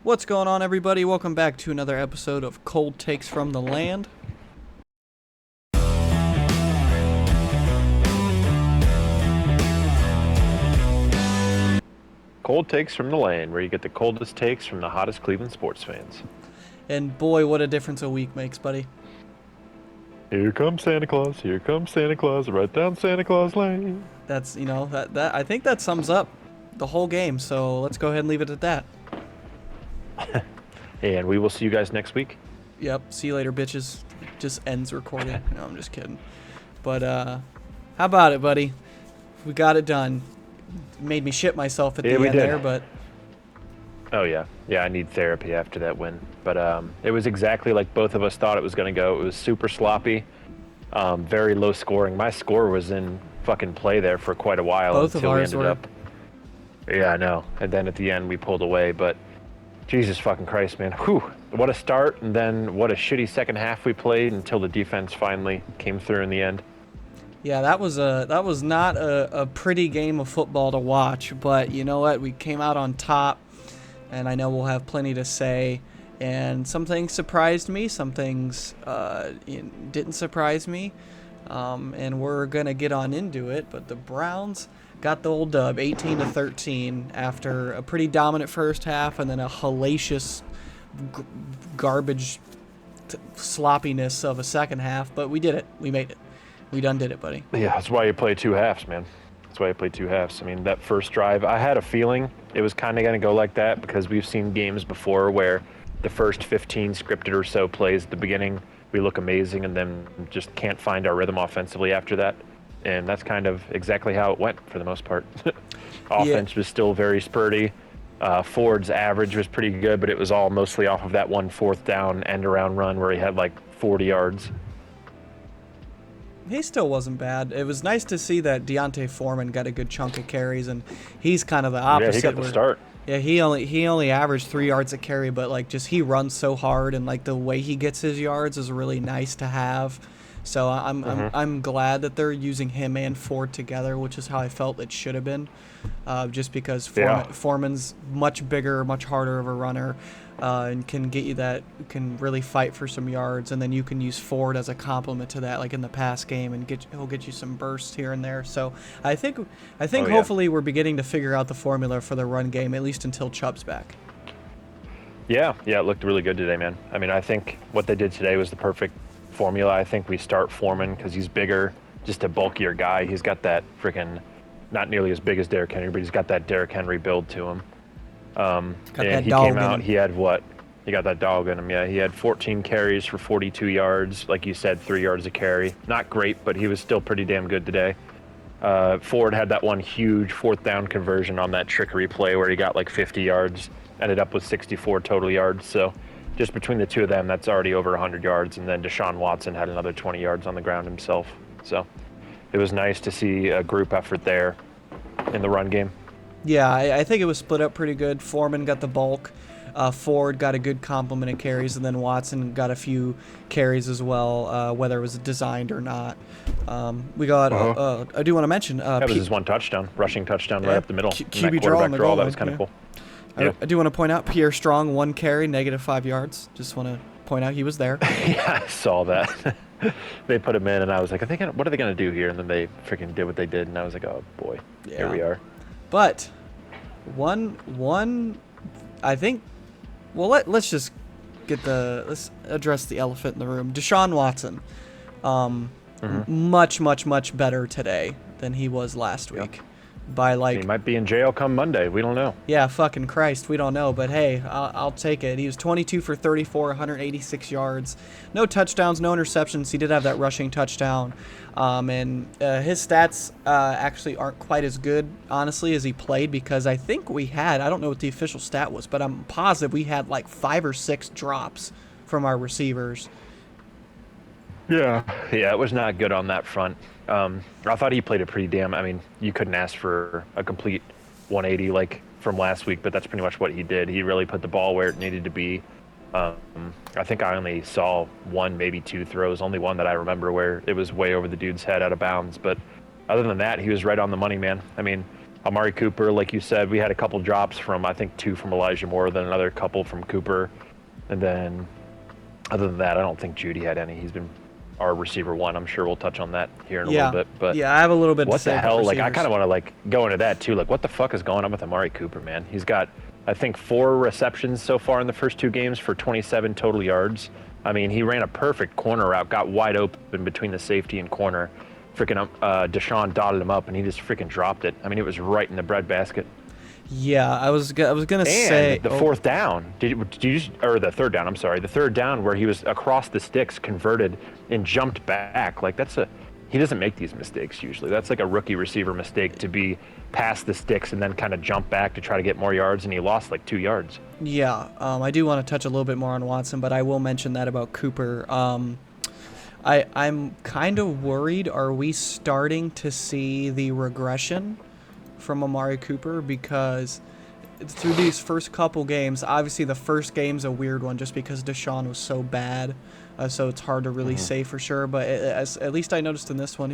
What's going on, everybody? Welcome back to another episode of Cold Takes from the Land. Cold Takes from the Lane, where you get the coldest takes from the hottest Cleveland sports fans. And boy, what a difference a week makes, buddy. Here comes Santa Claus, right down Santa Claus Lane. That's, that I think that sums up the whole game, so let's go ahead and leave it at that. And we will see you guys next week. Yep, see you later, bitches. Just ends recording. No, I'm just kidding. But, how about it, buddy? We got it done. Made me shit myself at the end there, but... Oh, yeah. Yeah, I need therapy after that win. But it was exactly like both of us thought it was going to go. It was super sloppy, very low scoring. My score was in fucking play there for quite a while both until of we ours ended were. up. Yeah, I know. And then at the end, we pulled away. But Jesus fucking Christ, man. Whew. What a start, and then what a shitty second half we played until the defense finally came through in the end. Yeah, that was not a pretty game of football to watch, but you know what? We came out on top, and I know we'll have plenty to say. And some things surprised me, some things didn't surprise me, and we're gonna get on into it. But the Browns got the old dub, 18-13, after a pretty dominant first half, and then a hellacious garbage sloppiness of a second half. But we did it. We made it. We done did it, buddy. Yeah, that's why you play two halves, man. That's why you play two halves. I mean, that first drive, I had a feeling it was kind of going to go like that because we've seen games before where the first 15 scripted or so plays at the beginning, we look amazing and then just can't find our rhythm offensively after that. And that's kind of exactly how it went for the most part. Offense was still very spurty. Ford's average was pretty good, but it was all mostly off of that one fourth down end around run where he had like 40 yards. He still wasn't bad. It was nice to see that Deontay Foreman got a good chunk of carries, and he's kind of the opposite. Yeah, he got the start. Yeah, he only averaged 3 yards a carry, but like just he runs so hard, and like the way he gets his yards is really nice to have. So I'm glad that they're using him and Ford together, which is how I felt it should have been. Just because Foreman's much bigger, much harder of a runner, and can get you can really fight for some yards, and then you can use Ford as a complement to that, like in the pass game, and he'll get you some bursts here and there. So I think hopefully we're beginning to figure out the formula for the run game, at least until Chubb's back. Yeah, it looked really good today, man. I mean, I think what they did today was the perfect formula. I think we start Foreman because he's bigger, just a bulkier guy. He's got that freaking, not nearly as big as Derrick Henry, but he's got that Derrick Henry build to him. And he came out, he had what? He got that dog in him, yeah. He had 14 carries for 42 yards. Like you said, 3 yards a carry. Not great, but he was still pretty damn good today. Ford had that one huge fourth down conversion on that trickery play where he got like 50 yards, ended up with 64 total yards. So just between the two of them, that's already over 100 yards. And then Deshaun Watson had another 20 yards on the ground himself. So it was nice to see a group effort there in the run game. Yeah, I think it was split up pretty good. Foreman got the bulk. Ford got a good complement of carries, and then Watson got a few carries as well, whether it was designed or not. We got, I do want to mention... that was his one touchdown, rushing touchdown right up the middle. QB draw on the goal. That was kind of cool. Yeah. I do want to point out, Pierre Strong, 1 carry, -5 yards. Just want to point out he was there. Yeah, I saw that. They put him in, and I was like, what are they going to do here? And then they freaking did what they did, and I was like, oh, boy, Here we are. But one, I think. Well, let's just let's address the elephant in the room. Deshaun Watson, much better today than he was last week. By like, he might be in jail come Monday. We don't know. Yeah, fucking Christ, we don't know. But hey, I'll take it. He was 22 for 34, 186 yards, no touchdowns, no interceptions. He did have that rushing touchdown, and his stats actually aren't quite as good, honestly, as he played, because I think I don't know what the official stat was, but I'm positive we had like 5 or 6 drops from our receivers. Yeah, it was not good on that front. I thought he played you couldn't ask for a complete 180 like from last week, but that's pretty much what he did. He really put the ball where it needed to be. I think I only saw 1, maybe 2 throws, only one that I remember where it was way over the dude's head out of bounds. But other than that, he was right on the money, man. I mean, Amari Cooper, like you said, we had a couple drops from, I think, 2 from Elijah Moore, then another couple from Cooper. And then, other than that, I don't think Judy had any. He's been our receiver 1. I'm sure we'll touch on that here in a little bit. But yeah, I have a little bit to what say the about hell? Like, I receivers. kind of want to, like, go into that, too. Like, what the fuck is going on with Amari Cooper, man? He's got, I think, 4 receptions so far in the first 2 games for 27 total yards. I mean, he ran a perfect corner route, got wide open between the safety and corner. Freaking Deshaun dotted him up, and he just freaking dropped it. I mean, it was right in the breadbasket. Yeah, I was gonna say And the 4th down, or the 3rd down? I'm sorry, the 3rd down where he was across the sticks, converted, and jumped back. Like he doesn't make these mistakes usually. That's like a rookie receiver mistake to be past the sticks and then kind of jump back to try to get more yards, and he lost like 2 yards. Yeah, I do want to touch a little bit more on Watson, but I will mention that about Cooper. I'm kind of worried. Are we starting to see the regression from Amari Cooper? Because through these first couple games, obviously the first game's a weird one just because Deshaun was so bad, so it's hard to really say for sure. But at least I noticed in this one,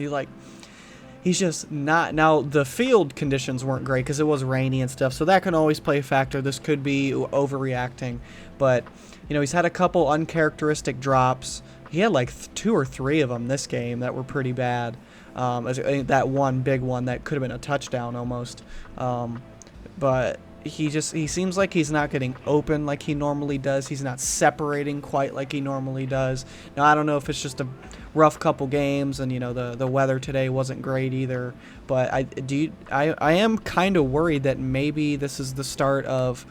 he's just not. Now the field conditions weren't great because it was rainy and stuff, so that can always play a factor. This could be overreacting, but he's had a couple uncharacteristic drops. He had like 2 or 3 of them this game that were pretty bad. That one big one that could have been a touchdown almost. But he seems like he's not getting open like he normally does. He's not separating quite like he normally does. Now, I don't know if it's just a rough couple games, and the weather today wasn't great either. But I am kind of worried that maybe this is the start of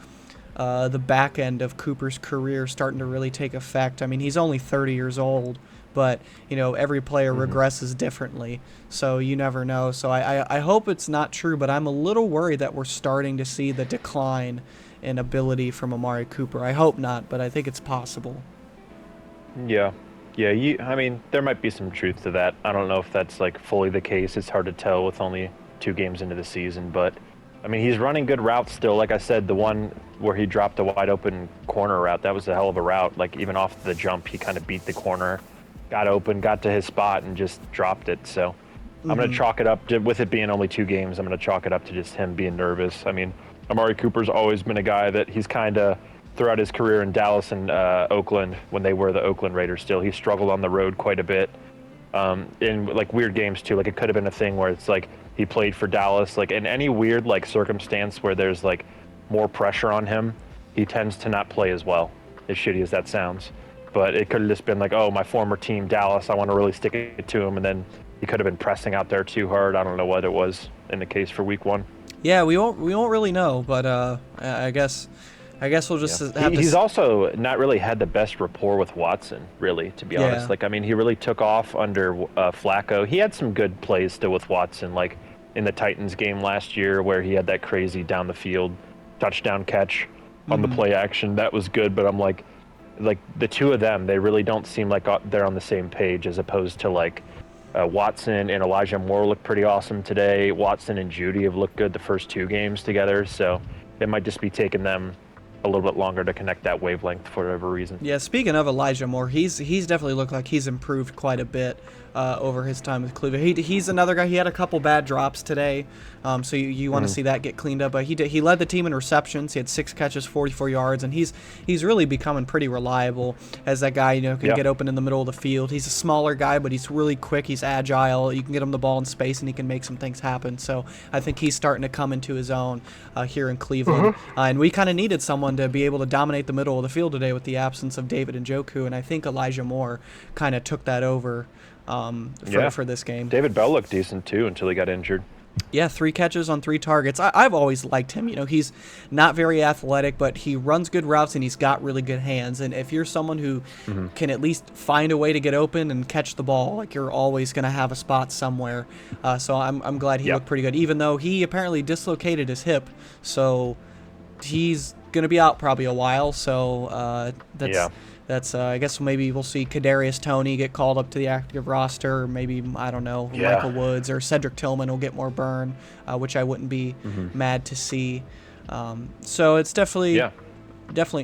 the back end of Cooper's career starting to really take effect. I mean, he's only 30 years old, but every player regresses differently, so you never know. So I hope it's not true, but I'm a little worried that we're starting to see the decline in ability from Amari Cooper. I hope not, but I think it's possible. Yeah. I mean, there might be some truth to that. I don't know if that's like fully the case. It's hard to tell with only 2 games into the season, but I mean, he's running good routes still. Like I said, the one where he dropped a wide open corner route, that was a hell of a route. Like, even off the jump, he kind of beat the corner, got open, got to his spot, and just dropped it. So I'm going to chalk it up, with it being only 2 games, I'm going to chalk it up to just him being nervous. I mean, Amari Cooper's always been a guy that he's kind of, throughout his career in Dallas and Oakland, when they were the Oakland Raiders still, he struggled on the road quite a bit. In like weird games too. Like, it could have been a thing where it's like he played for Dallas, like in any weird like circumstance where there's like more pressure on him, he tends to not play as well, as shitty as that sounds. But it could have just been like, oh, my former team Dallas, I want to really stick it to him, and then he could have been pressing out there too hard. I don't know what it was in the case for week 1. Yeah, we won't really know, but I guess we'll just have to. He's also not really had the best rapport with Watson, really, to be honest. Like, I mean, he really took off under Flacco. He had some good plays still with Watson, like in the Titans game last year where he had that crazy down the field touchdown catch on the play action. That was good, but I'm like the 2 of them, they really don't seem like they're on the same page, as opposed to like Watson and Elijah Moore look pretty awesome today. Watson and Judy have looked good the first 2 games together, so it might just be taking them a little bit longer to connect that wavelength for whatever reason. Yeah, speaking of Elijah Moore, he's definitely looked like he's improved quite a bit over his time with Cleveland. He's another guy. He had a couple bad drops today, so you want to see that get cleaned up. But he led the team in receptions. He had 6 catches, 44 yards, and he's really becoming pretty reliable as that guy. Can get open in the middle of the field. He's a smaller guy, but he's really quick. He's agile. You can get him the ball in space, and he can make some things happen. So I think he's starting to come into his own here in Cleveland. And we kind of needed someone to be able to dominate the middle of the field today with the absence of David Njoku, and I think Elijah Moore kind of took that over for this game. David Bell looked decent too until he got injured. Yeah, 3 catches on 3 targets. I've always liked him. He's not very athletic, but he runs good routes and he's got really good hands. And if you're someone who can at least find a way to get open and catch the ball, like, you're always going to have a spot somewhere. So I'm glad he looked pretty good, even though he apparently dislocated his hip. So he's going to be out probably a while. So that's I guess maybe we'll see Kadarius Toney get called up to the active roster, or maybe, I don't know, Michael Woods or Cedric Tillman will get more burn, which I wouldn't be mad to see. So it's definitely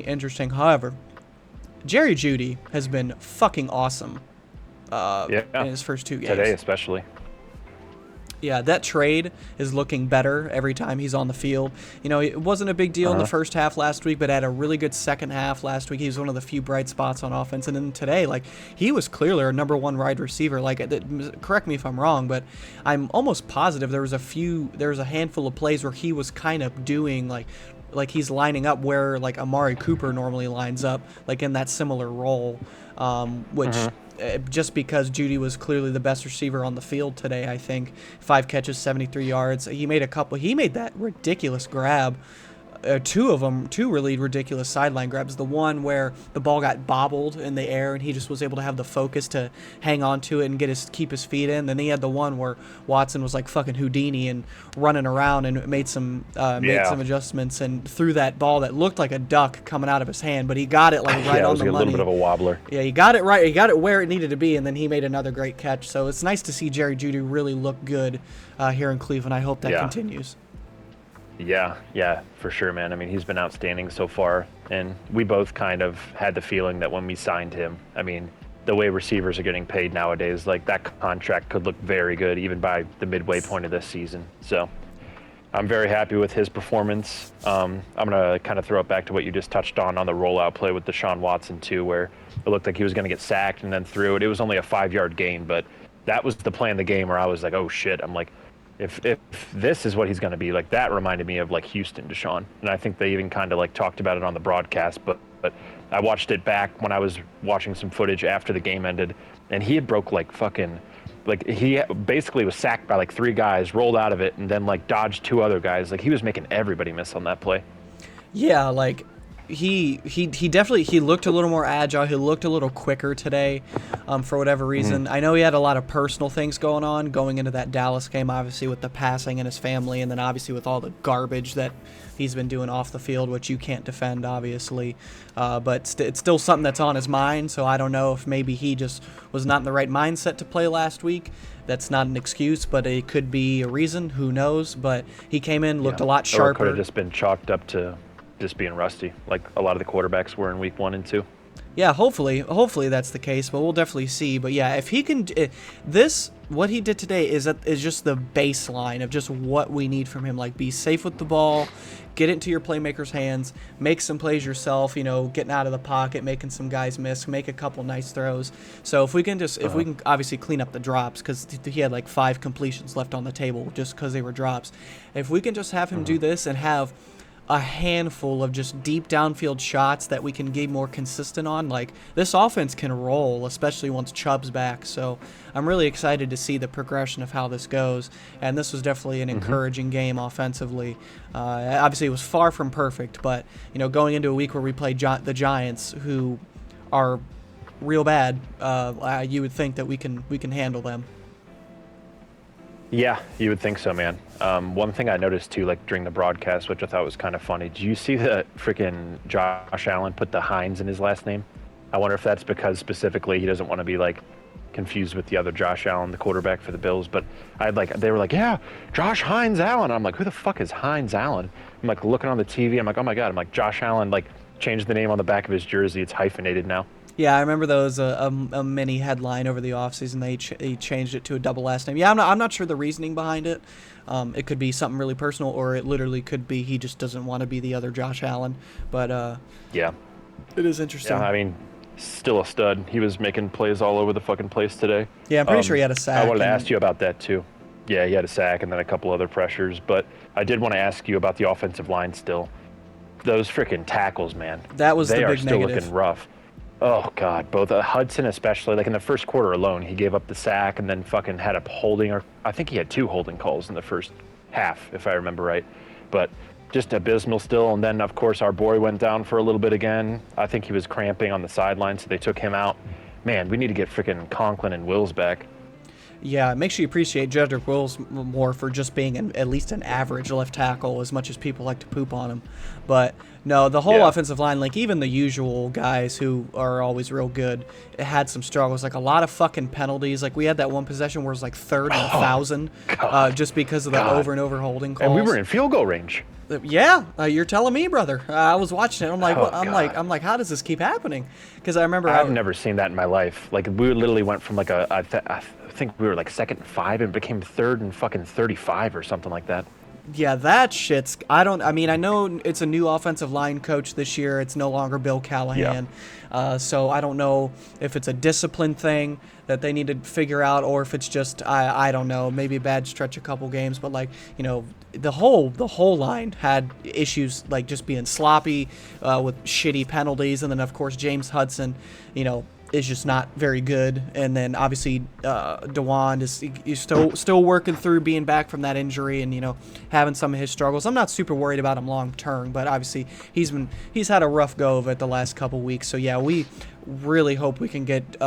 interesting. However, Jerry Jeudy has been fucking awesome in his first 2 games. Today especially. Yeah, that trade is looking better every time he's on the field. You know, it wasn't a big deal in the first half last week, but had a really good second half last week. He was one of the few bright spots on offense. And then today, like, he was clearly our number one wide receiver. Like, correct me if I'm wrong, but I'm almost positive there was a handful of plays where he was kind of doing, like he's lining up where, like, Amari Cooper normally lines up, like, in that similar role, which... just because Judy was clearly the best receiver on the field today, I think. 5 catches, 73 yards. He made that ridiculous grab. Two really ridiculous sideline grabs. The one where the ball got bobbled in the air and he just was able to have the focus to hang on to it and keep his feet in. Then he had the one where Watson was like fucking Houdini and running around and made some adjustments and threw that ball that looked like a duck coming out of his hand, but he got it like right on the money. It was a little bit of a wobbler. Yeah, he got it right. He got it where it needed to be, and then he made another great catch. So it's nice to see Jerry Jeudy really look good here in Cleveland. I hope that continues. Yeah, for sure, man. I mean, he's been outstanding so far, and we both kind of had the feeling that when we signed him, I mean, the way receivers are getting paid nowadays, like that contract could look very good even by the midway point of this season. So I'm very happy with his performance. I'm going to kind of throw it back to what you just touched on the rollout play with Deshaun Watson too, where it looked like he was going to get sacked and then threw it. It was only a 5-yard gain, but that was the play in the game where I was like, oh shit. I'm like, if this is what he's going to be, like, that reminded me of like Houston Deshaun. And I think they even kind of like talked about it on the broadcast, but I watched it back when I was watching some footage after the game ended, and he had broke like fucking, like, he basically was sacked by like 3 guys, rolled out of it, and then like dodged 2 other guys. Like, he was making everybody miss on that play. Yeah, like he definitely looked a little more agile. He looked a little quicker today, for whatever reason. I know he had a lot of personal things going into that Dallas game, obviously with the passing and his family, and then obviously with all the garbage that he's been doing off the field, which you can't defend, obviously. But it's still something that's on his mind. So I don't know if maybe he just was not in the right mindset to play last week. That's not an excuse, but it could be a reason. Who knows? But he came in, looked a lot sharper. Or it could have just been chalked up to just being rusty, like a lot of the quarterbacks were in week 1 and 2. Yeah, hopefully that's the case, but we'll definitely see. But yeah, if he can, what he did today is just the baseline of just what we need from him. Like, be safe with the ball, get it into your playmakers' hands, make some plays yourself. You know, getting out of the pocket, making some guys miss, make a couple nice throws. So if we can obviously clean up the drops, because he had like 5 completions left on the table just because they were drops. If we can just have him do this and have a handful of just deep downfield shots that we can get more consistent on, like, this offense can roll, especially once Chubb's back. So I'm really excited to see the progression of how this goes, and this was definitely an encouraging game offensively. Obviously it was far from perfect, but you know, going into a week where we play the Giants, who are real bad, you would think that we can handle them. Yeah, you would think so, man. One thing I noticed too, like during the broadcast, which I thought was kind of funny, did you see that freaking Josh Allen put the Hines in his last name? I wonder if that's because specifically he doesn't want to be like confused with the other Josh Allen, the quarterback for the Bills. But they were like, yeah, Josh Hines Allen. I'm like, who the fuck is Hines Allen? I'm like looking on the TV. I'm like, oh my God. I'm like, Josh Allen like changed the name on the back of his jersey. It's hyphenated now. Yeah, I remember those a mini headline over the offseason. They changed it to a double last name. Yeah, I'm not sure the reasoning behind it. It could be something really personal, or it literally could be he just doesn't want to be the other Josh Allen. But yeah, it is interesting. Yeah, I mean, still a stud. He was making plays all over the fucking place today. Yeah, I'm pretty sure he had a sack. I wanted to ask you about that too. Yeah, he had a sack and then a couple other pressures. But I did want to ask you about the offensive line still. Those freaking tackles, man. That was the big negative. They are still negative. looking rough. Oh, God, both Hudson especially, like in the first quarter alone, he gave up the sack and then fucking had a holding, or I think he had 2 holding calls in the first half, if I remember right. But just abysmal still. And then, of course, our boy went down for a little bit again. I think he was cramping on the sideline, so they took him out. Man, we need to get freaking Conklin and Wills back. Yeah, make sure you appreciate Jedrick Wills more for just being at least an average left tackle, as much as people like to poop on him. But no, the whole offensive line, like even the usual guys who are always real good, it had some struggles. Like a lot of fucking penalties. Like we had that one possession where it was like 3rd and 1,000, just because of the over and over holding calls. And we were in field goal range. Yeah, you're telling me, brother. I was watching it. I'm like, Oh what? I'm like, God. I'm like, how does this keep happening? Because I remember I've never seen that in my life. Like we literally went from like I think we were like second and 5 and became third and fucking 35 or something like that. yeah, that shit's. I mean, I know it's a new offensive line coach this year. It's no longer Bill Yeah. Callahan. So I don't know if it's a discipline thing that they need to figure out, or if it's just I don't know, maybe a bad stretch a couple games. But like the whole line had issues like just being sloppy with shitty penalties, and then of course James Hudson, you know, is just not very good. And then obviously Dewan is still working through being back from that injury, and having some of his struggles. I'm not super worried about him long term, but obviously he's had a rough go of it the last couple weeks. So yeah, we really hope we can get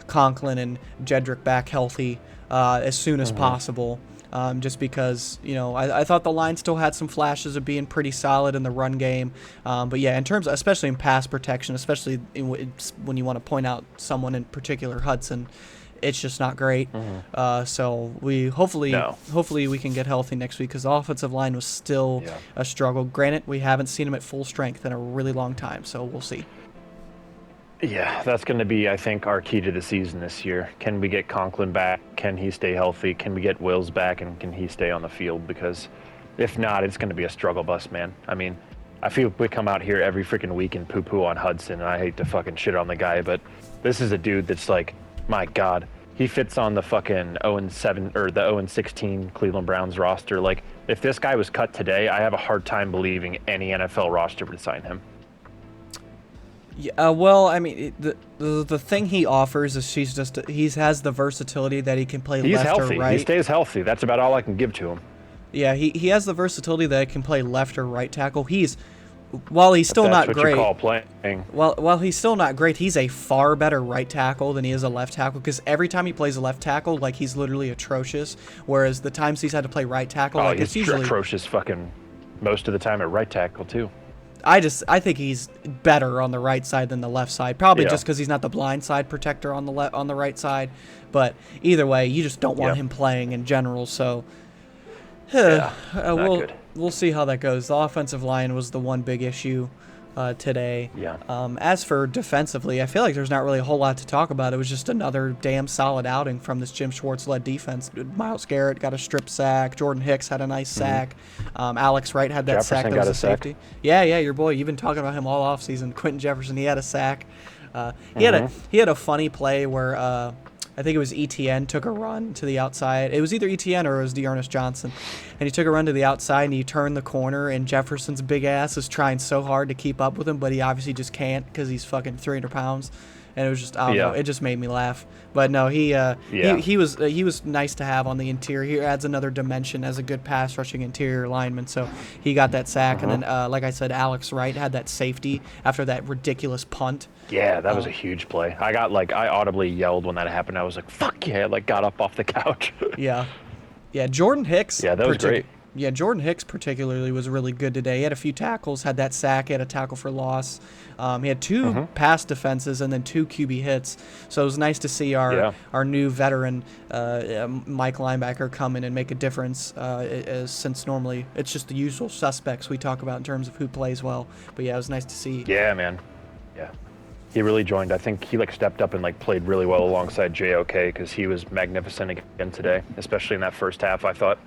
Conklin and Jedrick back healthy as soon as possible. Just because, I thought the line still had some flashes of being pretty solid in the run game. But yeah, in terms, especially in pass protection, especially when you want to point out someone in particular, Hudson, it's just not great. So we hopefully we can get healthy next week, because the offensive line was still a struggle. Granted, we haven't seen him at full strength in a really long time, so we'll see. Yeah, that's going to be, I think, our key to the season this year. Can we get Conklin back? Can he stay healthy? Can we get Wills back, and can he stay on the field? Because if not, it's going to be a struggle bus, man. I mean, I feel we come out here every freaking week and poo-poo on Hudson, and I hate to fucking shit on the guy, but this is a dude that's like, my God, he fits on the fucking 0-7 or the 0-16 Cleveland Browns roster. Like, if this guy was cut today, I have a hard time believing any NFL roster would sign him. Yeah, well, I mean, the thing he offers is he has the versatility that he can play He's left healthy. or right. He stays healthy. That's about all I can give to him. Yeah, he has the versatility that he can play left or right tackle. While he's still not That's great. what you call playing. While he's still not great, he's a far better right tackle than he is a left tackle, because every time he plays a left tackle, like, he's literally atrocious. Whereas the times he's had to play right tackle, like, it's he's usually atrocious fucking most of the time at right tackle too. I think he's better on the right side than the left side. Probably just because he's not the blind side protector on the right side. But either way, you just don't want him playing in general. So we'll see how that goes. The offensive line was the one big issue today. Yeah. As for defensively, I feel like there's not really a whole lot to talk about. It was just another damn solid outing from this Jim Schwartz-led defense. Myles Garrett got a strip sack. Jordan Hicks had a nice sack. Alex Wright had that Jefferson sack that was a safety. Yeah, your boy. You've been talking about him all offseason. Quentin Jefferson, he had a sack. He had a funny play where I think it was ETN took a run to the outside. It was either ETN or it was Dearness Johnson. And he took a run to the outside, and he turned the corner, and Jefferson's big ass is trying so hard to keep up with him, but he obviously just can't because he's fucking 300 pounds. And it was just, I don't know, it just made me laugh. But no, he was nice to have on the interior. He adds another dimension as a good pass rushing interior lineman. So he got that sack, and then like I said, Alex Wright had that safety after that ridiculous punt. Yeah, that was a huge play. I audibly yelled when that happened. I was like, "Fuck yeah!" I got up off the couch. Yeah, Jordan Hicks. Yeah, that was great. Yeah, Jordan Hicks particularly was really good today. He had a few tackles, had that sack, he had a tackle for loss. He had two pass defenses and then 2 QB hits. So it was nice to see our new veteran Mike linebacker come in and make a difference, since normally it's just the usual suspects we talk about in terms of who plays well. But yeah, it was nice to see. Yeah, man. Yeah. He really joined. I think he stepped up and played really well alongside JOK, because he was magnificent again today, especially in that first half, I thought.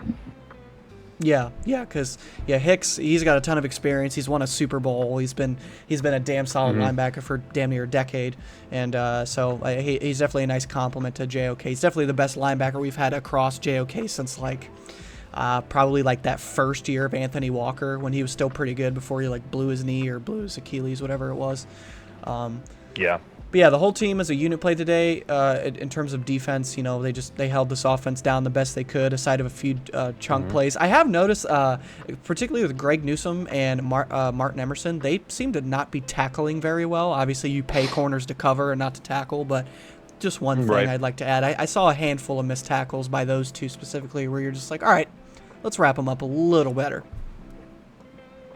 Yeah, because Hicks, he's got a ton of experience. He's won a Super Bowl. He's been a damn solid linebacker for damn near a decade, and so he's definitely a nice compliment to JOK. He's definitely the best linebacker we've had across JOK since probably that first year of Anthony Walker, when he was still pretty good before he blew his knee or blew his Achilles, whatever it was. Yeah. But yeah, the whole team as a unit played today. In terms of defense, they held this offense down the best they could, aside of a few chunk plays. I have noticed, particularly with Greg Newsome and Martin Emerson, they seem to not be tackling very well. Obviously, you pay corners to cover and not to tackle, but just one thing I'd like to add. I saw a handful of missed tackles by those two specifically, where you're just like, all right, let's wrap them up a little better.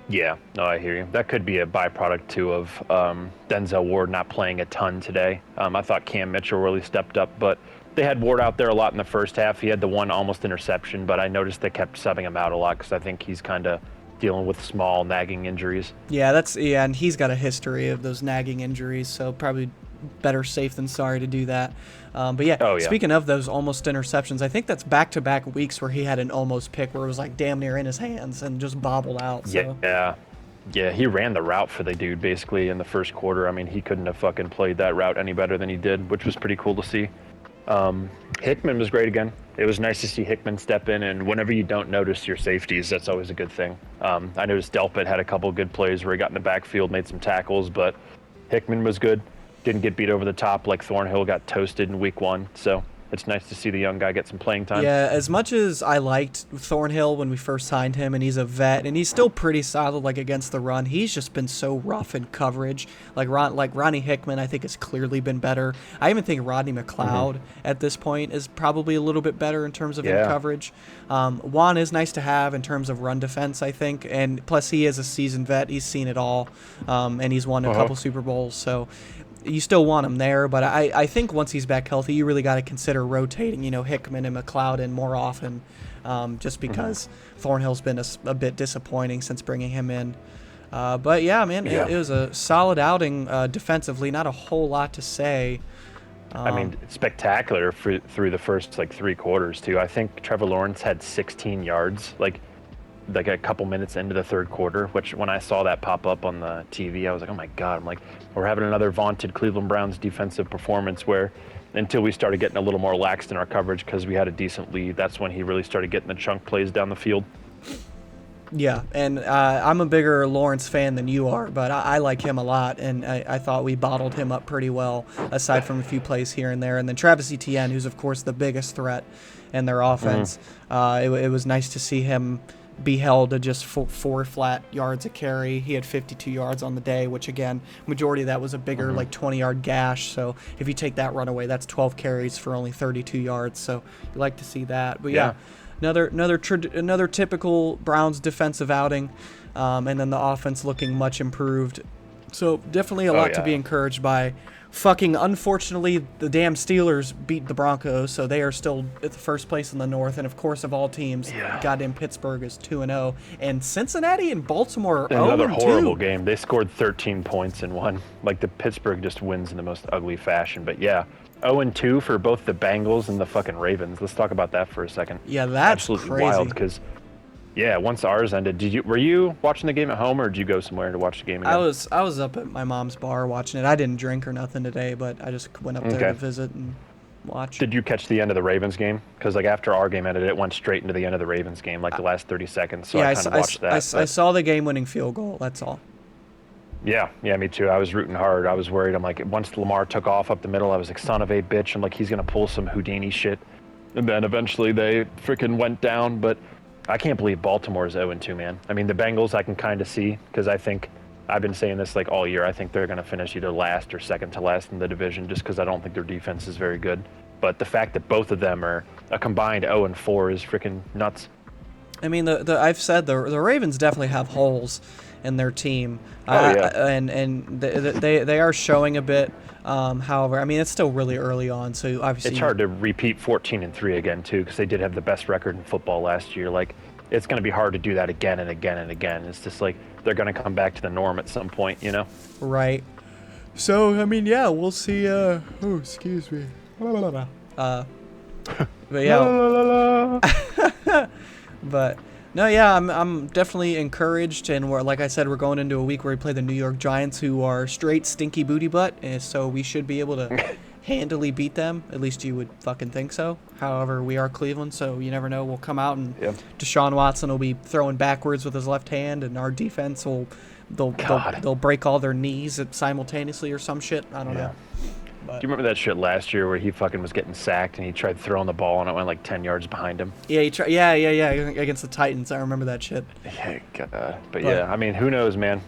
Yeah, no, I hear you. That could be a byproduct, too, of Denzel Ward not playing a ton today. I thought Cam Mitchell really stepped up, but they had Ward out there a lot in the first half. He had the one almost interception, but I noticed they kept subbing him out a lot, because I think he's kind of dealing with small nagging injuries. Yeah, and he's got a history of those nagging injuries, so probably better safe than sorry to do that. But yeah, Oh yeah, speaking of those almost interceptions, I think that's back-to-back weeks where he had an almost pick where it was like damn near in his hands and just bobbled out. So yeah. He ran the route for the dude basically in the first quarter. I mean, he couldn't have fucking played that route any better than he did, which was pretty cool to see. Hickman was great again. It was nice to see Hickman step in, and whenever you don't notice your safeties, that's always a good thing. I noticed Delpit had a couple good plays where he got in the backfield, made some tackles, but Hickman was good. Didn't get beat over the top like Thornhill got toasted in week 1. So it's nice to see the young guy get some playing time. Yeah, as much as I liked Thornhill when we first signed him, and he's a vet, and he's still pretty solid like against the run, he's just been so rough in coverage. Like Ronnie Hickman, I think has clearly been better. I even think Rodney McLeod at this point is probably a little bit better in terms of in coverage. Juan is nice to have in terms of run defense, I think, and plus he is a seasoned vet. He's seen it all, and he's won a couple Super Bowls, so you still want him there, but I think once he's back healthy, you really got to consider rotating, Hickman and McLeod in more often, just because Thornhill's been a bit disappointing since bringing him in. But yeah, man, it was a solid outing defensively. Not a whole lot to say. I mean, spectacular through the first 3 quarters too. I think Trevor Lawrence had 16 yards, like a couple minutes into the third quarter, which when I saw that pop up on the TV, I was like, oh my God, I'm like, we're having another vaunted Cleveland Browns defensive performance where until we started getting a little more laxed in our coverage because we had a decent lead, that's when he really started getting the chunk plays down the field. Yeah, and I'm a bigger Lawrence fan than you are, but I like him a lot, and I thought we bottled him up pretty well, aside from a few plays here and there. And then Travis Etienne, who's of course the biggest threat in their offense, it was nice to see him be held to just 4 flat yards a carry. He had 52 yards on the day, which again, majority of that was a bigger 20-yard gash. So if you take that run away, that's 12 carries for only 32 yards. So you like to see that. But yeah. Another typical Browns defensive outing, and then the offense looking much improved. So definitely a lot to be encouraged by. Fucking unfortunately, the damn Steelers beat the Broncos, so they are still at the first place in the North. And of course, of all teams, goddamn Pittsburgh is 2-0, and Cincinnati and Baltimore are 0-2. Another horrible game. They scored 13 points in one. Like the Pittsburgh just wins in the most ugly fashion. But yeah, 0-2 for both the Bengals and the fucking Ravens. Let's talk about that for a second. Yeah, that's absolutely crazy. Wild because. Yeah, once ours ended, were you watching the game at home, or did you go somewhere to watch the game again? I was up at my mom's bar watching it. I didn't drink or nothing today, but I just went up there to visit and watch. Did you catch the end of the Ravens game? Because after our game ended, it went straight into the end of the Ravens game, the last 30 seconds. So I kind of watched that. I saw the game-winning field goal. That's all. Yeah, me too. I was rooting hard. I was worried. I'm like, once Lamar took off up the middle, I was like, son of a bitch. I'm like, he's gonna pull some Houdini shit. And then eventually they freaking went down, but. I can't believe Baltimore's 0-2, man. I mean, the Bengals I can kind of see because I think I've been saying this all year. I think they're going to finish either last or second to last in the division just because I don't think their defense is very good. But the fact that both of them are a combined 0-4 is freaking nuts. I mean, I've said the Ravens definitely have holes in their team. And they are showing a bit. However, I mean, it's still really early on, so obviously it's hard to repeat 14-3 again too, because they did have the best record in football last year. It's going to be hard to do that again and again and again. It's just they're going to come back to the norm at some point, Right. So I mean, yeah, we'll see. Oh, excuse me. But yeah. But. No, yeah, I'm definitely encouraged, and like I said, we're going into a week where we play the New York Giants, who are straight stinky booty butt, and so we should be able to handily beat them. At least you would fucking think so. However, we are Cleveland, so you never know. We'll come out and Deshaun Watson will be throwing backwards with his left hand, and our defense they'll break all their knees simultaneously or some shit. I don't know. Do you remember that shit last year where he fucking was getting sacked and he tried throwing the ball and it went 10 yards behind him? Yeah, he tried. Yeah, against the Titans. I remember that shit. Yeah, but yeah, I mean, who knows, man?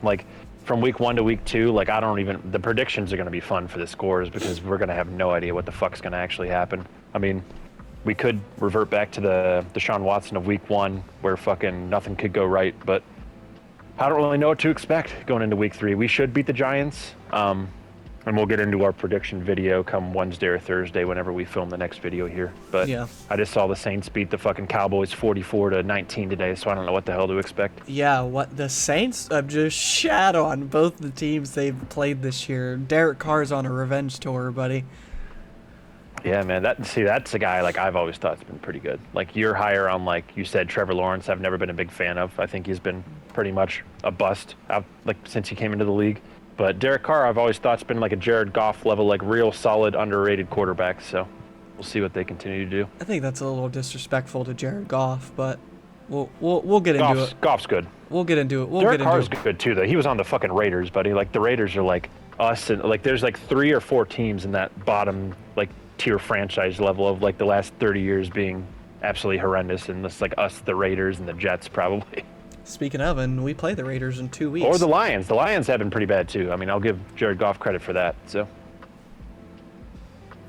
From week 1 to week 2, the predictions are going to be fun for the scores because we're going to have no idea what the fuck's going to actually happen. I mean, we could revert back to the Deshaun Watson of week 1 where fucking nothing could go right, but I don't really know what to expect going into week 3. We should beat the Giants. And we'll get into our prediction video come Wednesday or Thursday whenever we film the next video here. But Yeah. I just saw the Saints beat the fucking Cowboys 44-19 today, so I don't know what the hell to expect. Yeah, what the Saints have just shat on both the teams they've played this year. Derek Carr's on a revenge tour, buddy. Yeah, man. That's a guy like I've always thought has been pretty good. Like you're higher on, like you said, Trevor Lawrence. I've never been a big fan of. I think he's been pretty much a bust like since he came into the league. But Derek Carr, I've always thought's been like a Jared Goff level, like real solid, underrated quarterback. So we'll see what they continue to do. I think that's a little disrespectful to Jared Goff, but we'll get into it. Goff's good. We'll get into it. Derek Carr's good too, though. He was on the fucking Raiders, buddy. Like the Raiders are like us, and like there's like 3 or 4 teams in that bottom like tier franchise level of like the last 30 years being absolutely horrendous, and it's like us, the Raiders, and the Jets probably. Speaking of, and we play the Raiders in 2 weeks. Or the Lions. The Lions have been pretty bad too. I mean, I'll give Jared Goff credit for that. So,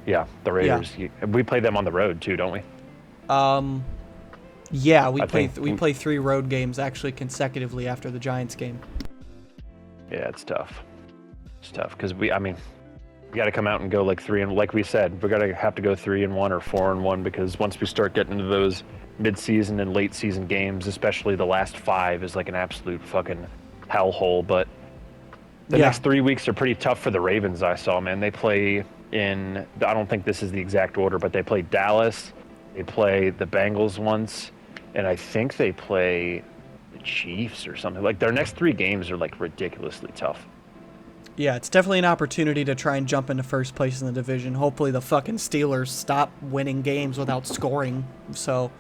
yeah, the Raiders. Yeah. We play them on the road too, don't we? Yeah, we play 3 road games actually consecutively after the Giants game. Yeah, it's tough. It's tough because we got to come out and go like 3 and like we said, we're gonna have to go 3-1 or 4-1 because once we start getting into those mid-season and late season games, especially the last 5 is like an absolute fucking hellhole. But the next 3 weeks are pretty tough for the Ravens. I saw, man, they play in, I don't think this is the exact order, but they play Dallas, they play the Bengals once, and I think they play the Chiefs or something. Like their next 3 games are like ridiculously tough. Yeah, it's definitely an opportunity to try and jump into first place in the division. Hopefully the fucking Steelers stop winning games without scoring. So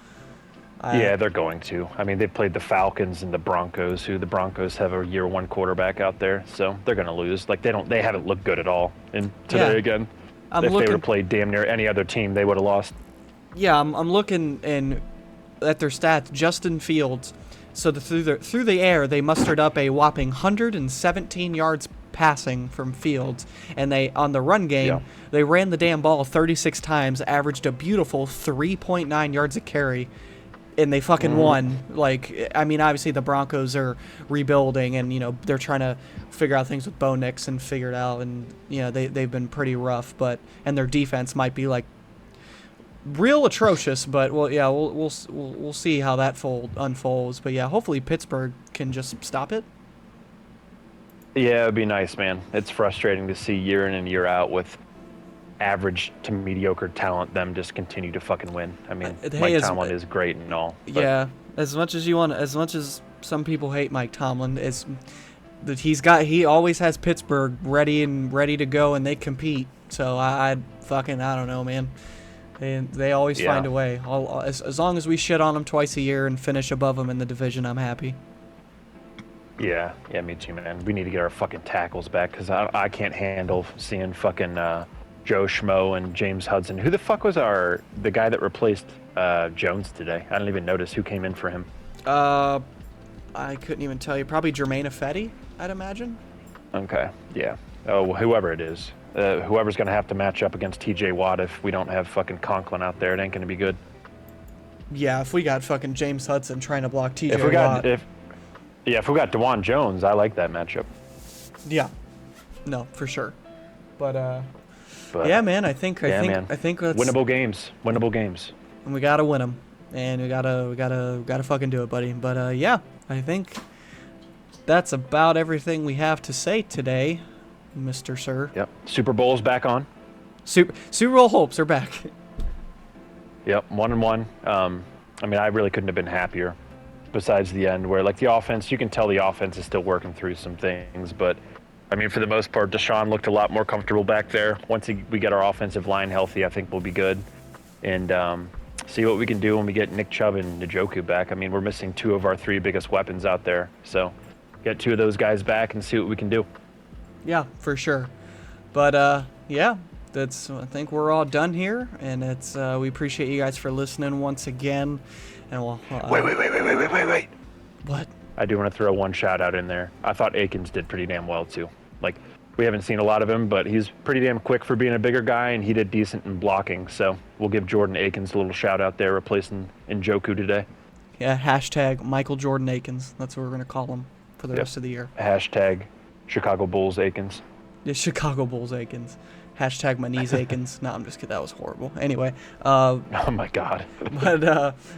yeah, they're going to. I mean, they played the Falcons and the Broncos, who the Broncos have a year 1 quarterback out there, so they're going to lose. Like they haven't looked good at all in today again. If they would have played damn near any other team, they would have lost. Yeah, I'm looking at their stats. Justin Fields. So through the air, they mustered up a whopping 117 yards passing from Fields, and they on the run game they ran the damn ball 36 times, averaged a beautiful 3.9 yards a carry, and they fucking won. Like, I mean, obviously the Broncos are rebuilding, and you know they're trying to figure out things with Bo Nix and figure it out, and you know they've been pretty rough, and their defense might be like real atrocious, but we'll see how that unfolds. But yeah, hopefully Pittsburgh can just stop it. Yeah, it'd be nice, man. It's frustrating to see year in and year out with average to mediocre talent them just continue to fucking win. I mean, Mike Tomlin is great and all. Yeah, as much as some people hate Mike Tomlin, he always has Pittsburgh ready to go, and they compete. So I don't know, man. They always find a way. As long as we shit on them twice a year and finish above them in the division, I'm happy. Yeah, me too, man. We need to get our fucking tackles back because I can't handle seeing fucking Joe Schmo and James Hudson. Who the fuck was the guy that replaced Jones today? I didn't even notice who came in for him. I couldn't even tell you. Probably Jermaine Ifedi, I'd imagine. Okay, yeah. Oh, whoever it is. Whoever's going to have to match up against TJ Watt if we don't have fucking Conklin out there, it ain't going to be good. Yeah, if we got fucking James Hudson trying to block TJ Watt. If we got DeJuan Jones, I like that matchup. Yeah, no, for sure. But yeah, man, I think that's winnable games. And we gotta win them, and we gotta fucking do it, buddy. But yeah, I think that's about everything we have to say today, Mr. Sir. Yep. Super Bowl's back on. Super Bowl hopes are back. Yep, 1-1. I mean, I really couldn't have been happier. Besides the end, where like the offense, you can tell the offense is still working through some things, but I mean, for the most part, Deshaun looked a lot more comfortable back there. Once we get our offensive line healthy, I think we'll be good. And see what we can do when we get Nick Chubb and Njoku back. I mean, we're missing 2 of our 3 biggest weapons out there, so get 2 of those guys back and see what we can do. Yeah, for sure. But yeah, I think we're all done here, and we appreciate you guys for listening once again. And we'll Wait. What? I do want to throw one shout out in there. I thought Akins did pretty damn well too. Like, we haven't seen a lot of him, but he's pretty damn quick for being a bigger guy, and he did decent in blocking. So we'll give Jordan Akins a little shout out there, replacing Njoku today. Yeah, hashtag Michael Jordan Akins. That's what we're gonna call him for the rest of the year. Hashtag Chicago Bulls Akins. The Chicago Bulls Aikens. Hashtag my knees Aikens. No, I'm just kidding. That was horrible. Anyway, Oh my God. but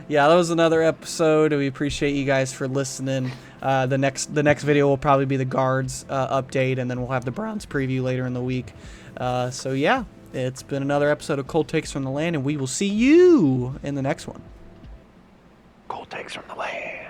yeah, that was another episode. We appreciate you guys for listening. The next video will probably be the guards update, and then we'll have the Browns preview later in the week. So yeah, it's been another episode of Cold Takes from the Land, and we will see you in the next one. Cold takes from the land.